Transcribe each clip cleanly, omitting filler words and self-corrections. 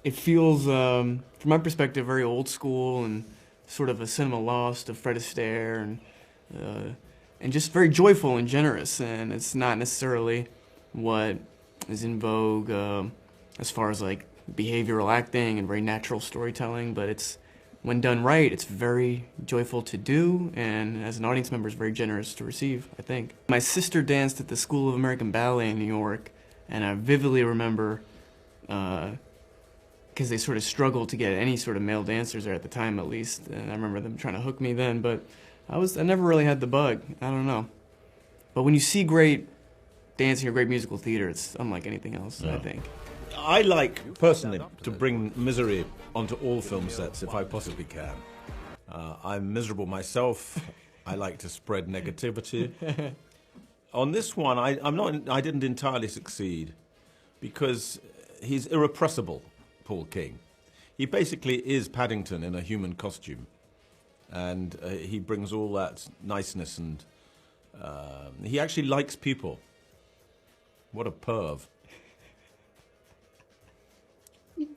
it feels, from my perspective, very old school and sort of a cinema lost of Fred Astaire and just very joyful and generous. And it's not necessarily what is in vogue as far as like behavioral acting and very natural storytelling, but it's, when done right, it's very joyful to do, and as an audience member, it's very generous to receive, I think. My sister danced at the School of American Ballet in New York, and I vividly remember, because they sort of struggled to get any sort of male dancers there at the time, at least, and I remember them trying to hook me then, but I never really had the bug. I don't know. But when you see great dancing or great musical theater, it's unlike anything else, I think. I like, personally, to bring misery onto all film sets if I possibly can. I'm miserable myself. I like to spread negativity. On this one, I didn't entirely succeed because he's irrepressible, Paul King. He basically is Paddington in a human costume. And he brings all that niceness and he actually likes people. What a perv.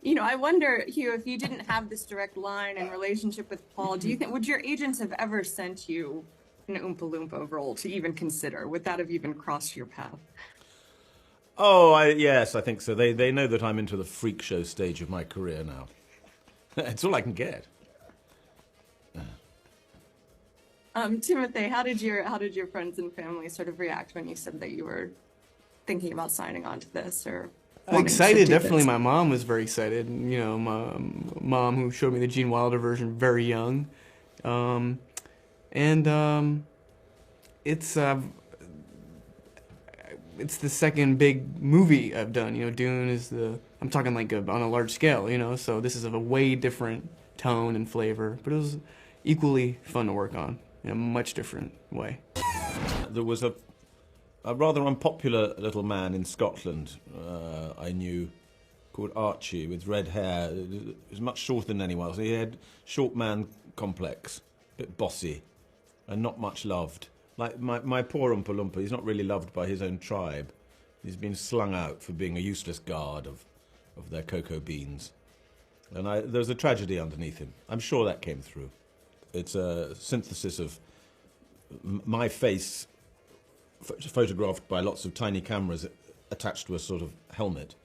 You know, I wonder, Hugh, if you didn't have this direct line and relationship with Paul, do you think, would your agents have ever sent you an Oompa Loompa role to even consider? Would that have even crossed your path? Oh, yes, I think so. They know that I'm into the freak show stage of my career now. It's all I can get. Timothée, how did your friends and family sort of react when you said that you were thinking about signing on to this, or excited? Definitely, my mom was very excited. You know, my mom who showed me the Gene Wilder version very young, it's the second big movie I've done. You know, Dune is I'm talking like on a large scale. You know, so this is of a way different tone and flavor, but it was equally fun to work on in a much different way. There was a rather unpopular little man in Scotland I knew called Archie with red hair. He was much shorter than anyone else. He had short man complex, a bit bossy, and not much loved. Like my poor Oompa Loompa, he's not really loved by his own tribe. He's been slung out for being a useless guard of their cocoa beans. And there's a tragedy underneath him. I'm sure that came through. It's a synthesis of my face photographed by lots of tiny cameras attached to a sort of helmet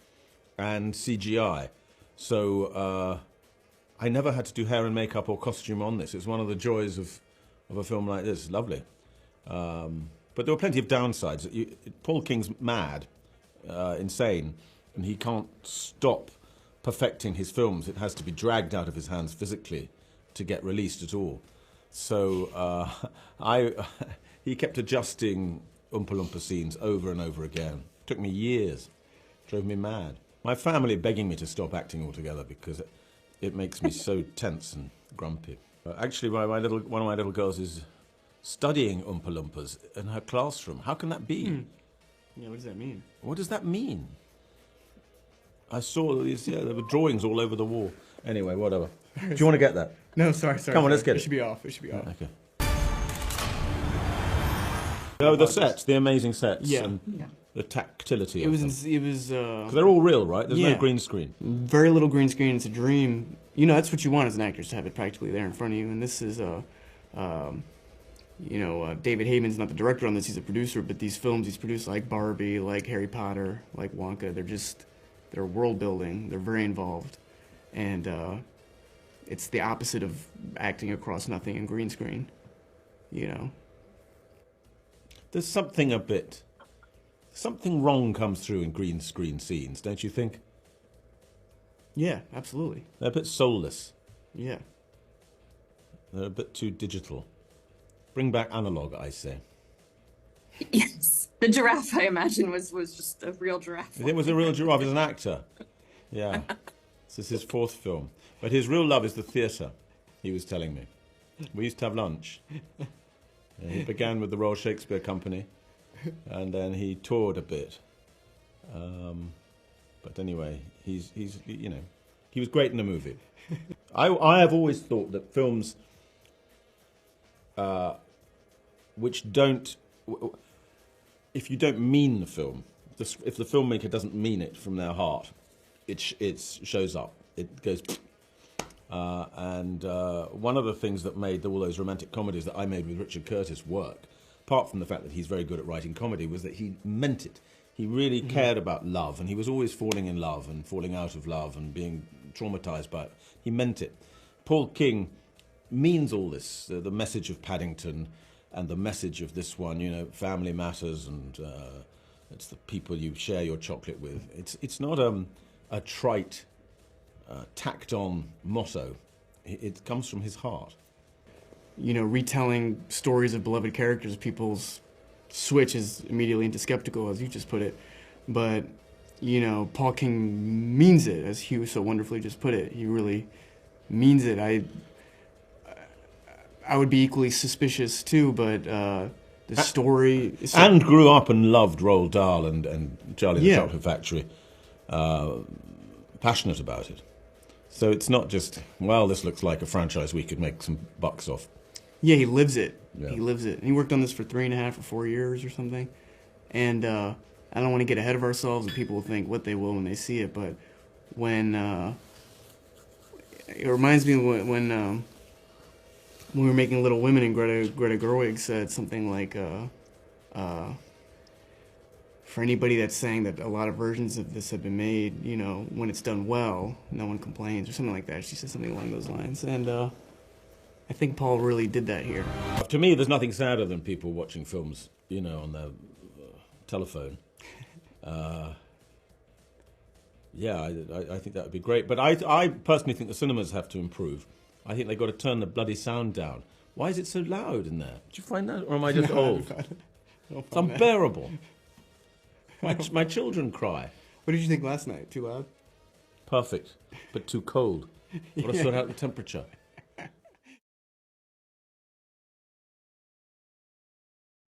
and CGI. So I never had to do hair and makeup or costume on this. It's one of the joys of a film like this. It's lovely. But there were plenty of downsides. Paul King's mad, insane, and he can't stop perfecting his films. It has to be dragged out of his hands physically to get released at all. So he kept adjusting Oompa Loompa scenes over and over again. It took me years. Drove me mad. My family begging me to stop acting altogether because it makes me so tense and grumpy. Actually, one of my little girls is studying Oompa Loompas in her classroom. How can that be? Yeah, what does that mean? What does that mean? I saw these, there were drawings all over the wall. Anyway, whatever. Do you want to get that? No, sorry. Come on, let's get it. It should be off. It should be off. Okay. Oh, the sets, the amazing sets. Yeah. And the tactility It of was. them. It was. 'Cause they're all real, right? There's yeah. no green screen. Very little green screen. It's a dream. You know, that's what you want as an actor, is to have it practically there in front of you. And this is David Hayman's not the director on this, he's a producer, but these films he's produced, like Barbie, like Harry Potter, like Wonka, they're world building, they're very involved. And it's the opposite of acting across nothing in green screen, you know. There's something wrong comes through in green screen scenes, don't you think? Yeah, absolutely. They're a bit soulless. Yeah. They're a bit too digital. Bring back analog, I say. Yes. The giraffe, I imagine, was just a real giraffe. It was a real giraffe. He's an actor. Yeah. This is his fourth film. But his real love is the theatre, he was telling me. We used to have lunch. He began with the Royal Shakespeare Company, and then he toured a bit. But anyway, he was great in the movie. I have always thought that films which don't, if you don't mean the film, if the filmmaker doesn't mean it from their heart, it shows up. it goes. And one of the things that made all those romantic comedies that I made with Richard Curtis work, apart from the fact that he's very good at writing comedy, was that he meant it. He really cared about love, and he was always falling in love and falling out of love and being traumatized by it. He meant it. Paul King means all this, the message of Paddington and the message of this one, you know, family matters, and it's the people you share your chocolate with. It's not a trite, tacked-on motto. It comes from his heart. You know, retelling stories of beloved characters, people's switch is immediately into skeptical, as you just put it. But, you know, Paul King means it, as Hugh so wonderfully just put it. He really means it. I would be equally suspicious too, but the story... And grew up and loved Roald Dahl and Charlie and the Chocolate Factory. Passionate about it. So it's not just, well, this looks like a franchise we could make some bucks off. Yeah, he lives it. Yeah. He lives it. And he worked on this for 3.5 or 4 years or something. And I don't want to get ahead of ourselves, and people will think what they will when they see it. But when it reminds me when we were making Little Women, and Greta Gerwig said something like, for anybody that's saying that a lot of versions of this have been made, you know, when it's done well, no one complains, or something like that. She said something along those lines. And I think Paul really did that here. To me, there's nothing sadder than people watching films, you know, on their telephone. Yeah, I think that would be great. But I personally think the cinemas have to improve. I think they've got to turn the bloody sound down. Why is it so loud in there? Did you find that? Or am I just old? It's unbearable. My children cry. What did you think last night? Too loud? Perfect, but too cold. Got to sort out the temperature.